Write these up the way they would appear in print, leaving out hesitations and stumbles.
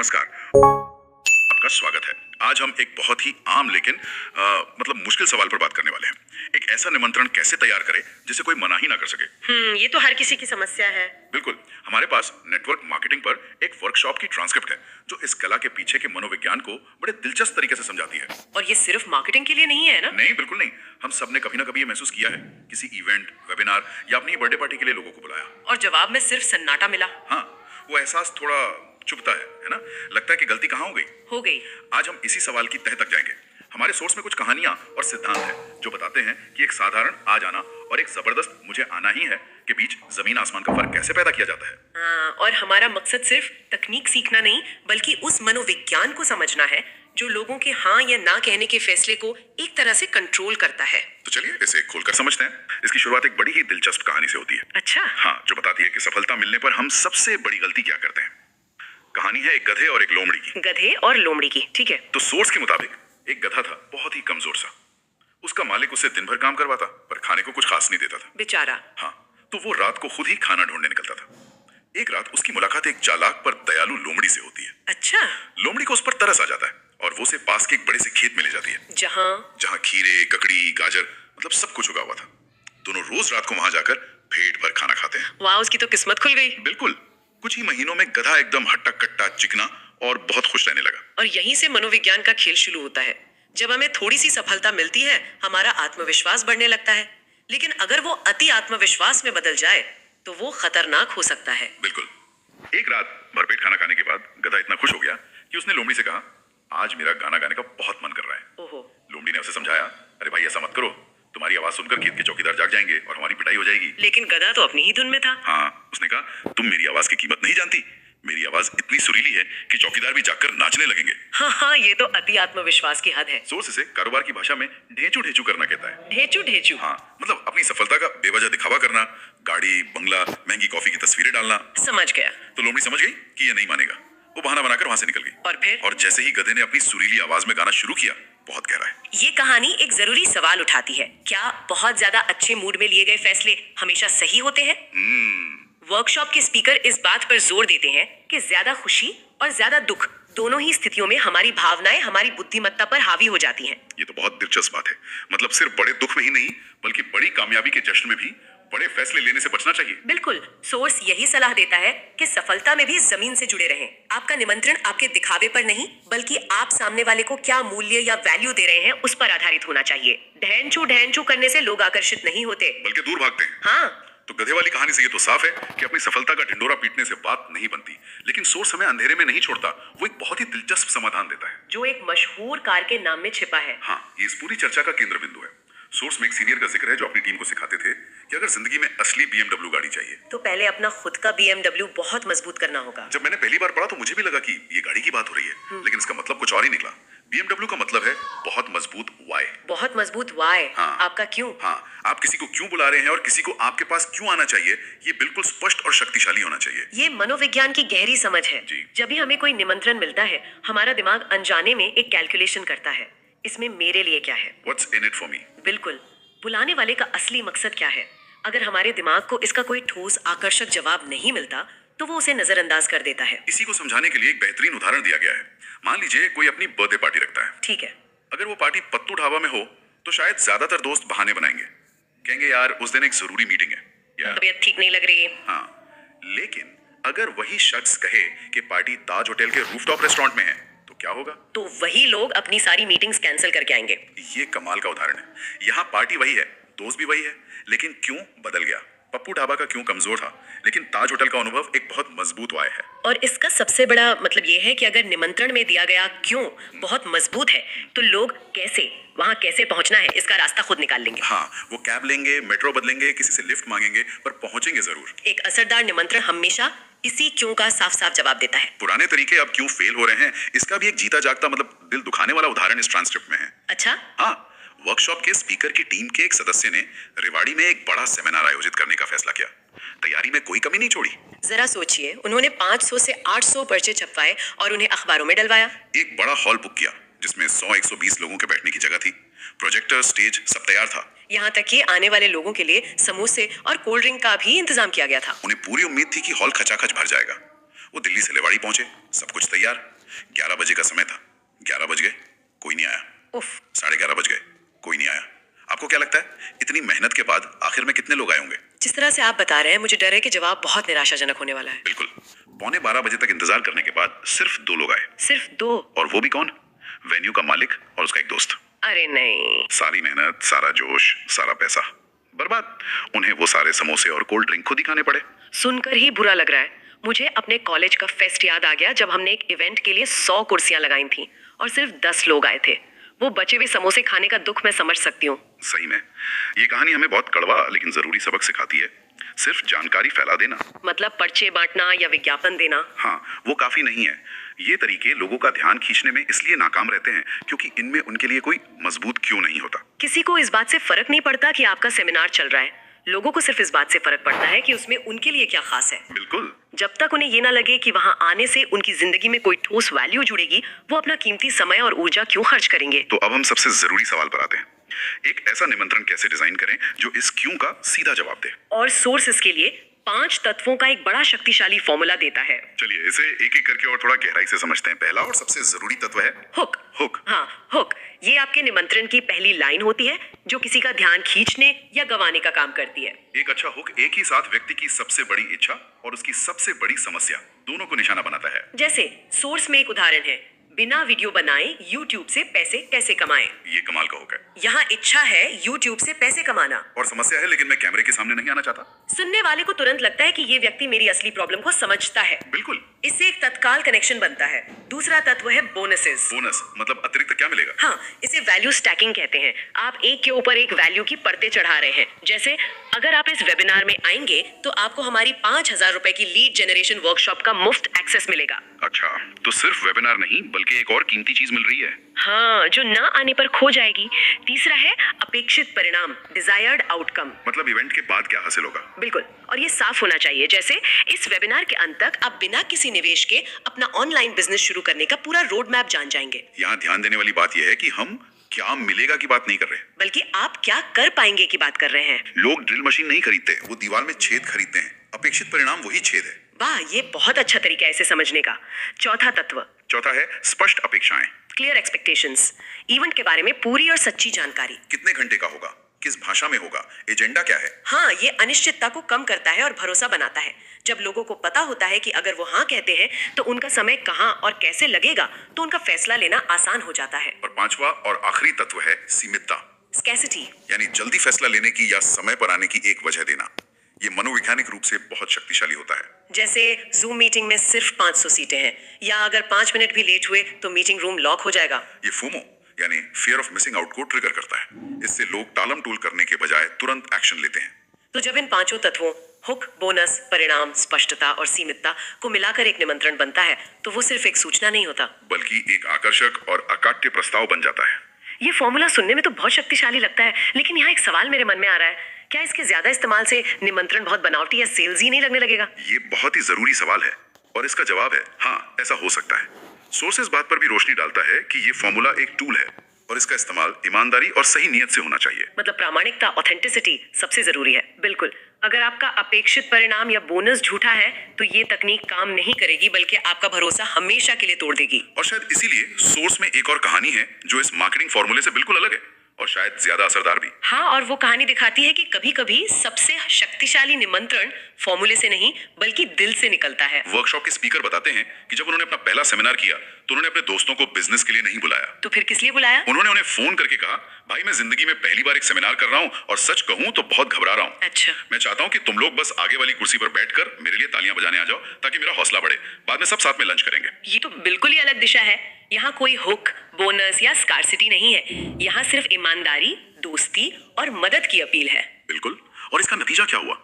नमस्कार, आपका स्वागत है। आज हम एक बहुत ही आम लेकिन मुश्किल सवाल पर बात करने वाले हैं। एक ऐसा निमंत्रण कैसे तैयार करें जिसे कोई मना ही ना कर सके। ये तो हर किसी की समस्या है। बिल्कुल, हमारे पास नेटवर्क मार्केटिंग पर एक वर्कशॉप की ट्रांसक्रिप्ट है जो इस कला के पीछे के मनोविज्ञान को बड़े दिलचस्प तरीके से समझाती है। और ये सिर्फ मार्केटिंग के लिए नहीं है ना? नहीं, बिल्कुल नहीं। हम सब ने कभी ना कभी ये महसूस किया है, किसी इवेंट, वेबिनार या अपनी बर्थडे पार्टी के लिए लोगों को बुलाया और जवाब में सिर्फ सन्नाटा मिला। हाँ, वो एहसास थोड़ा चुभता है ना? लगता है कि गलती कहाँ हो गई। आज हम इसी सवाल की तह तक जाएंगे। हमारे सोर्स में कुछ कहानियां और सिद्धांत हैं जो बताते हैं कि एक साधारण आ जाना और एक जबरदस्त मुझे आना ही है के बीच जमीन आसमान का फर्क कैसे पैदा किया जाता है। और हमारा मकसद सिर्फ तकनीक सीखना नहीं बल्कि उस मनोविज्ञान को समझना है जो लोगों के हाँ या ना कहने के फैसले को एक तरह से कंट्रोल करता है। तो चलिए इसे खोलकर समझते हैं। इसकी शुरुआत एक बड़ी ही दिलचस्प कहानी से होती है। अच्छा। हाँ, जो बताती है कि सफलता मिलने पर हम सबसे बड़ी गलती क्या करते हैं। कहानी है एक गधे और एक लोमड़ी की। गधे और लोमड़ी की, ठीक है। तो सोर्स के मुताबिक एक गधा था, बहुत ही कमजोर सा। उसका मालिक उसे दिन भर काम करवाता पर खाने को कुछ खास नहीं देता था। बेचारा। हाँ, तो वो रात को खुद ही खाना ढूंढने निकलता था। एक रात उसकी मुलाकात एक चालाक पर दयालु लोमड़ी से होती है। अच्छा। लोमड़ी को उस पर तरस आ जाता है और वो उसे पास के एक बड़े से खेत में ले जाती है जहाँ खीरे, ककड़ी, गाजर सब कुछ उगा हुआ था। दोनों रोज रात को वहां जाकर पेट भर खाना खाते हैं। वाह, उसकी तो किस्मत खुल गई। बिल्कुल। कुछ ही महीनों में गधा एकदम हट्टा कट्टा, चिकना और बहुत खुश रहने लगा। और यहीं से मनोविज्ञान का खेल शुरू होता है। जब हमें थोड़ी सी सफलता मिलती है हमारा आत्मविश्वास बढ़ने लगता है, लेकिन अगर वो अति आत्मविश्वास में बदल जाए तो वो खतरनाक हो सकता है। बिल्कुल। एक रात भरपेट खाना खाने के बाद गधा इतना खुश हो गया कि उसने लोमड़ी से कहा, आज मेरा गाना गाने का बहुत मन कर रहा है। ओहो। लोमड़ी ने उसे समझाया, अरे भाई ऐसा मत करो, तुम्हारी आवाज सुनकर खेत के चौकीदार जाग जाएंगे और हमारी पिटाई हो जाएगी। लेकिन गधा तो अपनी ही धुन में था। हाँ, उसने कहा, तुम मेरी आवाज की कीमत नहीं जानती। मेरी आवाज इतनी सुरीली है कि चौकीदार भी जागकर नाचने लगेंगे। हाँ, ये तो अति आत्मविश्वास की हद है। सोर्स इसे कारोबार की भाषा में ढेंचू ढेंचू करना कहता है। ढेंचू ढेंचू। हाँ, अपनी सफलता का बेवजह दिखावा करना, गाड़ी, बंगला, महंगी कॉफी की तस्वीरें डालना। समझ गया। तो लोमड़ी समझ गई कि ये नहीं मानेगा। वो बहाना बनाकर वहां से निकल गई। और जैसे ही गधे ने अपनी सुरीली आवाज में गाना शुरू किया, बहुत गहरा है। ये कहानी एक जरूरी सवाल उठाती है, क्या बहुत ज्यादा अच्छे मूड में लिए गए फैसले हमेशा सही होते हैं? वर्कशॉप के स्पीकर इस बात पर जोर देते हैं कि ज्यादा खुशी और ज्यादा दुख दोनों ही स्थितियों में हमारी भावनाएं हमारी बुद्धिमत्ता पर हावी हो जाती हैं। ये तो बहुत दिलचस्प बात है। सिर्फ बड़े दुख में ही नहीं बल्कि बड़ी कामयाबी के जश्न में भी बड़े फैसले लेने से बचना चाहिए। बिल्कुल। सोर्स यही सलाह देता है कि सफलता में भी जमीन से जुड़े रहें। आपका निमंत्रण आपके दिखावे पर नहीं बल्कि आप सामने वाले को क्या मूल्य या वैल्यू दे रहे हैं उस पर आधारित होना चाहिए। ढहन-छू करने से लोग आकर्षित नहीं होते बल्कि दूर भागते हैं। हाँ। तो गधे वाली कहानी से ये तो साफ है कि अपनी सफलता का ढिंडोरा पीटने से बात नहीं बनती। लेकिन सोर्स हमें अंधेरे में नहीं छोड़ता। वो एक बहुत ही दिलचस्प समाधान देता है जो एक मशहूर कार के नाम में छिपा है। हाँ, ये इस पूरी चर्चा का केंद्र बिंदु है। सोर्स में एक सीनियर का जिक्र है जो अपनी टीम को सिखाते थे कि अगर जिंदगी में असली BMW गाड़ी चाहिए तो पहले अपना खुद का BMW बहुत मजबूत करना होगा। जब मैंने पहली बार पढ़ा तो मुझे भी लगा कि ये गाड़ी की बात हो रही है, लेकिन इसका मतलब कुछ और ही निकला। BMW का मतलब है बहुत मजबूत वाई। बहुत मजबूत वाई। हाँ। आपका क्यों? हाँ, आप किसी को क्यों बुला रहे हैं और किसी को आपके पास क्यों आना चाहिए, ये बिल्कुल स्पष्ट और शक्तिशाली होना चाहिए। ये मनोविज्ञान की गहरी समझ है। जब भी हमें कोई निमंत्रण मिलता है हमारा दिमाग अनजाने में एक कैलकुलेशन करता है, इसमें मेरे लिए क्या है? What's in it for me? बिल्कुल। बुलाने वाले का असली मकसद क्या है? अगर हमारे दिमाग को इसका कोई ठोस आकर्षक जवाब नहीं मिलता तो वो उसे नजरअंदाज कर देता है। इसी को समझाने के लिए एक बेहतरीन उदाहरण दिया गया है। मान लीजिए कोई अपनी बर्थडे पार्टी रखता है। ठीक है। अगर वो पार्टी पत्तू ढाबा में हो तो शायद ज्यादातर दोस्त बहाने बनाएंगे, कहेंगे यार उस दिन एक जरूरी मीटिंग है या तबीयत ठीक नहीं लग रही। हाँ, लेकिन अगर वही शख्स कहे कि पार्टी ताज होटल के रूफटॉप रेस्टोरेंट में है तो क्या होगा? तो वही लोग अपनी सारी मीटिंग्स कैंसिल करके आएंगे। ये कमाल का उदाहरण है। यहाँ पार्टी वही है, दोस्त भी वही है, लेकिन क्यों बदल गया। पप्पू ढाबा का क्यों कमजोर था, लेकिन ताज होटल का अनुभव एक बहुत मजबूत वाय है। और इसका सबसे बड़ा मतलब ये है कि अगर निमंत्रण में दिया गया क्यों बहुत मजबूत है तो लोग वहाँ कैसे पहुँचना है इसका रास्ता खुद निकाल लेंगे। हाँ, वो कैब लेंगे, मेट्रो बदलेंगे, किसी से लिफ्ट मांगेंगे, पर पहुंचेंगे जरूर। एक असरदार निमंत्रण हमेशा इसी क्यों का साफ साफ जवाब देता है। पुराने तरीके अब क्यों फेल हो रहे हैं, इसका भी एक जीता जागता दिल दुखाने वाला उदाहरण इस ट्रांसक्रिप्ट में है। अच्छा। हाँ, वर्कशॉप के स्पीकर की टीम के एक सदस्य ने रेवाड़ी में एक बड़ा सेमिनार आयोजित करने का फैसला किया। तैयारी में कोई कमी नहीं छोड़ी। जरा सोचिए, उन्होंने 500 से 800 पर्चे छपवाए और उन्हें अखबारों में डलवाया। एक बड़ा हॉल बुक किया जिसमें 100-120 लोगों के बैठने की जगह थी। प्रोजेक्टर, स्टेज सब तैयार था। यहाँ तक कि आने वाले लोगों के लिए समोसे और कोल्ड ड्रिंक का भी इंतजाम किया गया था। उन्हें पूरी उम्मीद थी कि हॉल खचाखच भर जाएगा। वो दिल्ली से रेवाड़ी पहुंचे, सब कुछ तैयार, 11 बजे का समय था, 11 बज गए, कोई नहीं आया। उफ, 11:30 बज गए, कोई नहीं आया। आपको क्या लगता है इतनी मेहनत के बाद आखिर में कितने लोग आए होंगे? जिस तरह से आप बता रहे हैं मुझे डर है कि जवाब बहुत निराशाजनक होने वाला है। बिल्कुल। 11:15 बजे तक इंतजार करने के बाद सिर्फ 2 लोग आए। सिर्फ 2? और वो भी कौन? वेन्यू का मालिक और उसका एक दोस्त। अरे नहीं। सारी मेहनत, सारा जोश, सारा पैसा बर्बाद। उन्हें वो सारे समोसे और कोल्ड ड्रिंक खुद ही खाने पड़े। सुनकर ही बुरा लग रहा है। मुझे अपने कॉलेज का फेस्ट याद आ गया जब हमने एक इवेंट के लिए 100 कुर्सियां लगाई थी और सिर्फ 10 लोग आए थे। वो बचे हुए समोसे खाने का दुख मैं समझ सकती हूँ। सही में ये कहानी हमें बहुत कड़वा लेकिन जरूरी सबक सिखाती है। सिर्फ जानकारी फैला देना, मतलब पर्चे बांटना या विज्ञापन देना, हाँ, वो काफी नहीं है। ये तरीके लोगों का ध्यान खींचने में इसलिए नाकाम रहते हैं क्योंकि इनमें उनके लिए कोई मजबूत क्यों नहीं होता। किसी को इस बात से फर्क नहीं पड़ता कि आपका सेमिनार चल रहा है। लोगों को सिर्फ इस बात से फर्क पड़ता है कि उसमें उनके लिए क्या खास है। बिल्कुल। जब तक उन्हें ये ना लगे कि वहाँ आने से उनकी जिंदगी में कोई ठोस वैल्यू जुड़ेगी, वो अपना कीमती समय और ऊर्जा क्यों खर्च करेंगे? तो अब हम सबसे जरूरी सवाल पर आते हैं। एक ऐसा निमंत्रण कैसे डिजाइन करें जो इस क्यों का सीधा जवाब दे? और सोर्स इसके लिए 5 तत्वों का एक बड़ा शक्तिशाली फॉर्मूला देता है। चलिए इसे एक एक करके और थोड़ा गहराई से समझते हैं। पहला और सबसे जरूरी तत्व है हुक। हुक। हाँ, हुक। ये आपके निमंत्रण की पहली लाइन होती है जो किसी का ध्यान खींचने या गंवाने का काम करती है। एक अच्छा हुक एक ही साथ व्यक्ति की सबसे बड़ी इच्छा और उसकी सबसे बड़ी समस्या दोनों को निशाना बनाता है। जैसे सोर्स में एक उदाहरण है, बिना वीडियो बनाए YouTube से पैसे कैसे कमाएं। ये कमाल का हुक है। यहाँ इच्छा है YouTube से पैसे कमाना और समस्या है लेकिन मैं कैमरे के सामने नहीं आना चाहता। सुनने वाले को तुरंत लगता है कि ये व्यक्ति मेरी असली प्रॉब्लम को समझता है। बिल्कुल। इससे एक तत्काल कनेक्शन बनता है। दूसरा तत्व है बोनसेस। बोनस मतलब अतिरिक्त क्या मिलेगा? हाँ, इसे वैल्यू स्टैकिंग कहते हैं। आप एक के ऊपर एक वैल्यू की परतें चढ़ा रहे हैं। जैसे अगर आप इस वेबिनार में आएंगे तो आपको हमारी 5,000 रुपए की लीड जनरेशन वर्कशॉप का मुफ्त एक्सेस मिलेगा। अच्छा, तो सिर्फ वेबिनार नहीं बल्कि एक और कीमती चीज मिल रही है। हाँ, जो ना आने पर खो जाएगी। तीसरा है अपेक्षित परिणाम, डिजायर्ड आउटकम। मतलब इवेंट के बाद क्या हासिल होगा? बिल्कुल, और ये साफ होना चाहिए। जैसे इस वेबिनार के अंत तक आप बिना किसी निवेश के अपना ऑनलाइन बिजनेस शुरू करने का पूरा रोड मैप जान जाएंगे। यहाँ ध्यान देने वाली बात यह है कि हम क्या मिलेगा की बात नहीं कर रहे, बल्कि आप क्या कर पाएंगे की बात कर रहे हैं। लोग ड्रिल मशीन नहीं खरीदते, वो दीवार में छेद खरीदते हैं। अपेक्षित परिणाम वही छेद है। वाह, ये बहुत अच्छा तरीका है इसे समझने का। चौथा तत्व। चौथा है स्पष्ट अपेक्षाएं। Clear expectations. इवेंट के बारे में पूरी और सच्ची जानकारी। कितने घंटे का होगा, किस भाषा में होगा, एजेंडा क्या है। हाँ, ये अनिश्चितता को कम करता है और भरोसा बनाता है। जब लोगों को पता होता है कि अगर वो हाँ कहते हैं तो उनका समय कहाँ और कैसे लगेगा, तो उनका फैसला लेना आसान हो जाता है। और पांचवा और आखिरी तत्व है सीमितता। स्कैसिटी, यानी जल्दी फैसला लेने की या समय पर आने की एक वजह देना। ये मनोवैज्ञानिक रूप से बहुत शक्तिशाली होता है। जैसे जूम मीटिंग में सिर्फ 500 सीटें हैं, या अगर 5 मिनट भी लेट हुए तो मीटिंग रूम लॉक हो जाएगा। ये फोमो यानी फियर ऑफ मिसिंग आउट को ट्रिगर करता है। इससे लोग टालम टूल करने के बजाय तुरंत एक्शन लेते हैं। तो जब इन 5 तत्वों हुक, बोनस, परिणाम, स्पष्टता और सीमितता को मिलाकर एक निमंत्रण बनता है तो वो सिर्फ एक सूचना नहीं होता, बल्कि एक आकर्षक और अकाट्य प्रस्ताव बन जाता है। ये फॉर्मूला सुनने में तो बहुत शक्तिशाली लगता है, लेकिन यहाँ एक सवाल मेरे मन में आ रहा है, क्या इसके ज्यादा इस्तेमाल से निमंत्रण बहुत बनावटी या सेल्स ही नहीं लगने लगेगा? ये बहुत ही जरूरी सवाल है और इसका जवाब है हाँ, ऐसा हो सकता है। सोर्स इस बात पर भी रोशनी डालता है कि ये फॉर्मूला एक टूल है और इसका इस्तेमाल ईमानदारी और सही नीयत से होना चाहिए। मतलब प्रामाणिकता, ऑथेंटिसिटी सबसे जरूरी है। बिल्कुल, अगर आपका अपेक्षित परिणाम या बोनस झूठा है तो ये तकनीक काम नहीं करेगी, बल्कि आपका भरोसा हमेशा के लिए तोड़ देगी। और शायद इसीलिए सोर्स में एक और कहानी है जो इस मार्केटिंग फॉर्मूले से बिल्कुल अलग है और शायद ज्यादा असरदार भी। हाँ, और वो कहानी दिखाती है कि कभी कभी सबसे शक्तिशाली निमंत्रण फॉर्मूले से नहीं बल्कि दिल से निकलता है। वर्कशॉप के स्पीकर बताते हैं कि जब उन्होंने अपना पहला सेमिनार किया तो उन्होंने अपने दोस्तों को बिजनेस के लिए नहीं बुलाया। तो फिर किस लिए बुलाया? उन्होंने उन्हें फोन करके कहा, भाई मैं जिंदगी में पहली बार एक सेमिनार कर रहा हूँ और सच कहूँ तो बहुत घबरा रहा हूँ। अच्छा। मैं चाहता हूँ कि तुम लोग बस आगे वाली कुर्सी पर बैठकर मेरे लिए तालियां बजाने आ जाओ ताकि मेरा हौसला बढ़े। बाद में सब साथ में लंच करेंगे। ये तो बिल्कुल ही अलग दिशा है। यहाँ कोई हुक, बोनस या स्कार्सिटी नहीं है। यहाँ सिर्फ ईमानदारी, दोस्ती और मदद की अपील है। बिल्कुल। और इसका नतीजा क्या हुआ?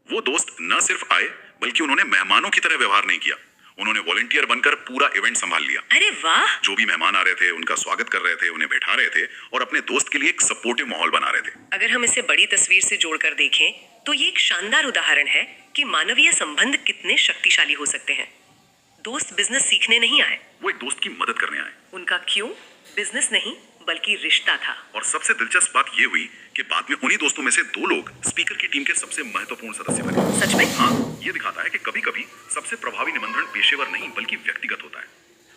वो दोस्त न सिर्फ आए बल्कि उन्होंने मेहमानों की तरह व्यवहार नहीं किया। उन्होंने वॉलंटियर बनकर पूरा इवेंट संभाल लिया। अरे वाह! जो भी मेहमान आ रहे थे उनका स्वागत कर रहे थे, उन्हें बैठा रहे थे और अपने दोस्त के लिए एक सपोर्टिव माहौल बना रहे थे। अगर हम इसे बड़ी तस्वीर से जोड़कर देखें तो ये एक शानदार उदाहरण है कि मानवीय संबंध कितने शक्तिशाली हो सकते हैं। दोस्त बिजनेस सीखने नहीं आए, वो एक दोस्त की मदद करने आए। उनका क्यों बिजनेस नहीं बल्कि रिश्ता था। और सबसे दिलचस्प बात ये हुई कि बाद में उन्हीं दोस्तों में से 2 लोग स्पीकर की टीम के सबसे महत्वपूर्ण सदस्य बने। सच में? हाँ, ये दिखाता है कि कभी-कभी सबसे प्रभावी निमंत्रण पेशेवर नहीं बल्कि व्यक्तिगत होता है।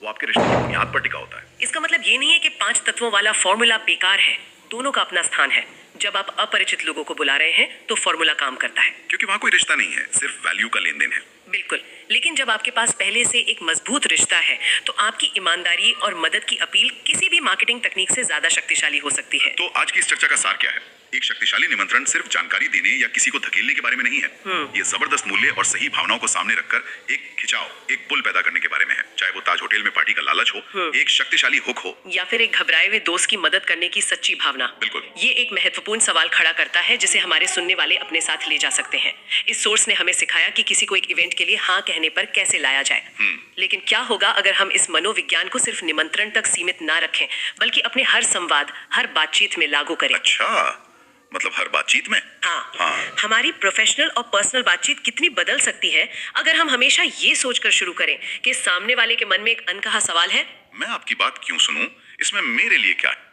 वो आपके रिश्ते की बुनियाद पर टिका होता है। इसका मतलब ये नहीं है कि 5 तत्वों वाला फॉर्मूला बेकार है। दोनों का अपना स्थान है। जब आप अपरिचित लोगों को बुला रहे हैं तो फॉर्मूला काम करता है, क्योंकि वहाँ कोई रिश्ता नहीं है, सिर्फ वैल्यू का लेन देन है। बिल्कुल। लेकिन जब आपके पास पहले से एक मजबूत रिश्ता है तो आपकी ईमानदारी और मदद की अपील किसी भी मार्केटिंग तकनीक से ज्यादा शक्तिशाली हो सकती है। तो आज की इस चर्चा का सार क्या है? एक शक्तिशाली निमंत्रण सिर्फ जानकारी देने या किसी को धकेलने के बारे में नहीं है। ये जबरदस्त मूल्य और सही भावनाओं को सामने रखकर एक खिंचाव, एक पुल पैदा करने के बारे में है। चाहे वो ताज होटल में पार्टी का लालच हो, एक शक्तिशाली हुक हो, या फिर एक घबराए हुए दोस्त की मदद करने की सच्ची भावना। बिल्कुल। ये एक महत्वपूर्ण सवाल खड़ा करता है जिसे हमारे सुनने वाले अपने साथ ले जा सकते हैं। इस सोर्स ने हमें सिखाया कि किसी को एक इवेंट के लिए हाँ कहने पर कैसे लाया जाए। लेकिन क्या होगा अगर हम इस मनोविज्ञान को सिर्फ निमंत्रण तक सीमित ना रखें, बल्कि अपने हर संवाद, हर बातचीत में लागू करें? अच्छा, मतलब हर बातचीत में? हाँ। हमारी प्रोफेशनल और पर्सनल बातचीत कितनी बदल सकती है अगर हम हमेशा ये सोचकर शुरू करें कि सामने वाले के मन में एक अनकहा सवाल है। मैं आपकी बात क्यों सुनूं? इसमें मेरे लिए क्या है?